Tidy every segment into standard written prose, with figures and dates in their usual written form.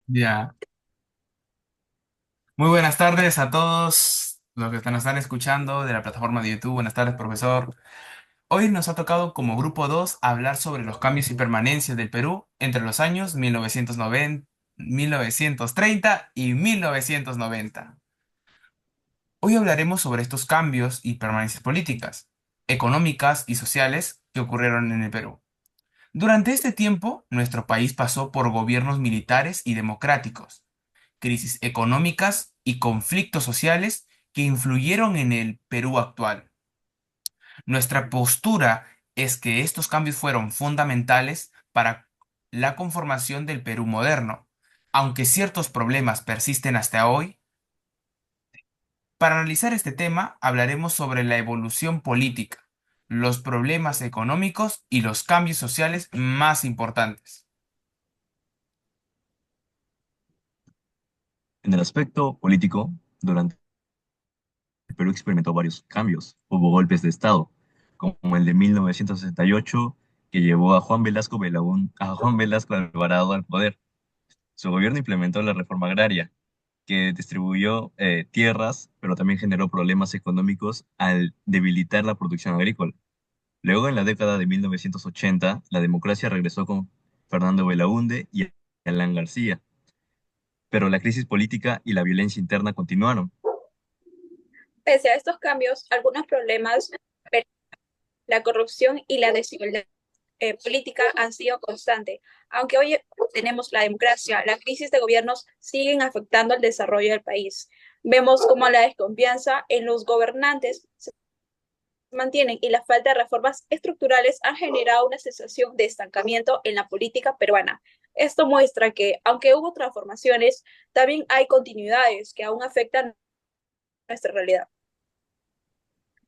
Ya. Muy buenas tardes a todos los que nos están escuchando de la plataforma de YouTube. Buenas tardes, profesor. Hoy nos ha tocado como grupo 2 hablar sobre los cambios y permanencias del Perú entre los años 1990, 1930 y 1990. Hoy hablaremos sobre estos cambios y permanencias políticas, económicas y sociales que ocurrieron en el Perú. Durante este tiempo, nuestro país pasó por gobiernos militares y democráticos, crisis económicas y conflictos sociales que influyeron en el Perú actual. Nuestra postura es que estos cambios fueron fundamentales para la conformación del Perú moderno, aunque ciertos problemas persisten hasta hoy. Para analizar este tema, hablaremos sobre la evolución política, los problemas económicos y los cambios sociales más importantes. En el aspecto político, durante el Perú experimentó varios cambios. Hubo golpes de Estado, como el de 1968, que llevó a Juan Velasco Alvarado al poder. Su gobierno implementó la reforma agraria, que distribuyó tierras, pero también generó problemas económicos al debilitar la producción agrícola. Luego, en la década de 1980, la democracia regresó con Fernando Belaúnde y Alan García, pero la crisis política y la violencia interna continuaron. Pese a estos cambios, algunos problemas, la corrupción y la desigualdad política han sido constantes. Aunque hoy tenemos la democracia, la crisis de gobiernos siguen afectando el desarrollo del país. Vemos cómo la desconfianza en los gobernantes se mantiene y la falta de reformas estructurales ha generado una sensación de estancamiento en la política peruana. Esto muestra que, aunque hubo transformaciones, también hay continuidades que aún afectan nuestra realidad.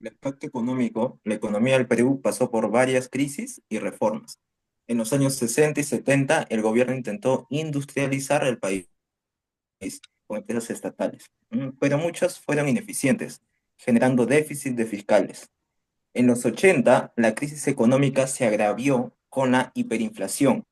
El aspecto económico, la economía del Perú pasó por varias crisis y reformas. En los años 60 y 70, el gobierno intentó industrializar el país con empresas estatales, pero muchas fueron ineficientes, generando déficit de fiscales. En los 80, la crisis económica se agravió con la hiperinflación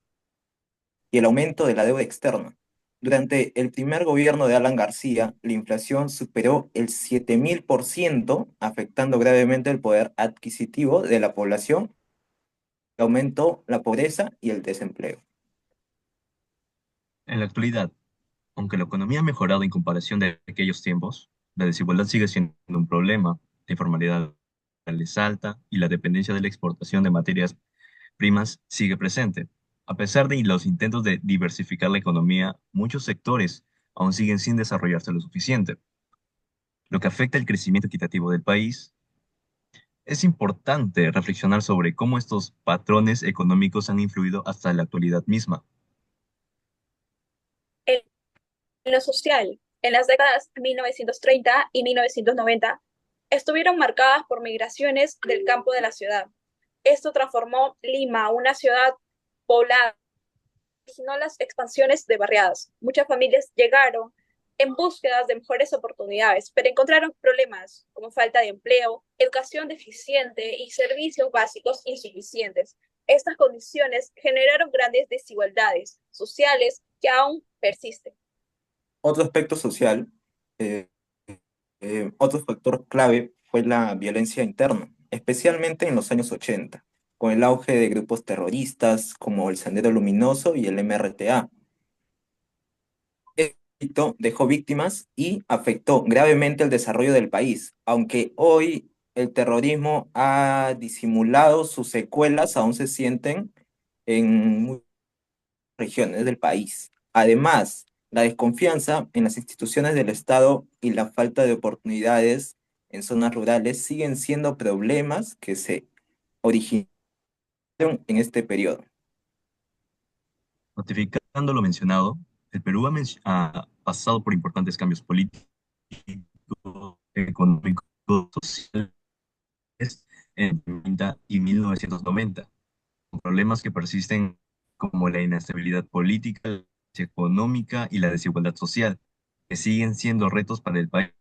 y el aumento de la deuda externa. Durante el primer gobierno de Alan García, la inflación superó el 7000%, afectando gravemente el poder adquisitivo de la población, aumentó la pobreza y el desempleo. En la actualidad, aunque la economía ha mejorado en comparación de aquellos tiempos, la desigualdad sigue siendo un problema. La informalidad es alta y la dependencia de la exportación de materias primas sigue presente. A pesar de los intentos de diversificar la economía, muchos sectores aún siguen sin desarrollarse lo suficiente, lo que afecta el crecimiento equitativo del país. Es importante reflexionar sobre cómo estos patrones económicos han influido hasta la actualidad misma. En lo social, en las décadas de 1930 y 1990, estuvieron marcadas por migraciones del campo de la ciudad. Esto transformó Lima, una ciudad poblada, originó las expansiones de barriadas. Muchas familias llegaron en búsqueda de mejores oportunidades, pero encontraron problemas como falta de empleo, educación deficiente y servicios básicos insuficientes. Estas condiciones generaron grandes desigualdades sociales que aún persisten. Otro aspecto social, eh, otro factor clave fue la violencia interna, especialmente en los años 80, con el auge de grupos terroristas como el Sendero Luminoso y el MRTA. Conflicto dejó víctimas y afectó gravemente el desarrollo del país. Aunque hoy el terrorismo ha disimulado sus secuelas, aún se sienten en muchas regiones del país. Además, la desconfianza en las instituciones del Estado y la falta de oportunidades en zonas rurales siguen siendo problemas que se originaron en este periodo. Notificando lo mencionado, el Perú ha pasado por importantes cambios políticos, económicos, sociales en 90 y 1990, con problemas que persisten como la inestabilidad política, la crisis económica y la desigualdad social, que siguen siendo retos para el país.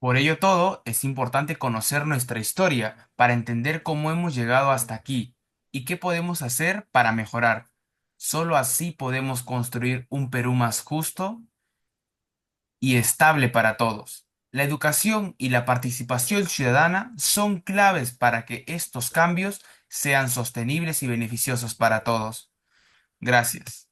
Por ello todo, es importante conocer nuestra historia para entender cómo hemos llegado hasta aquí y qué podemos hacer para mejorar. Solo así podemos construir un Perú más justo y estable para todos. La educación y la participación ciudadana son claves para que estos cambios sean sostenibles y beneficiosos para todos. Gracias.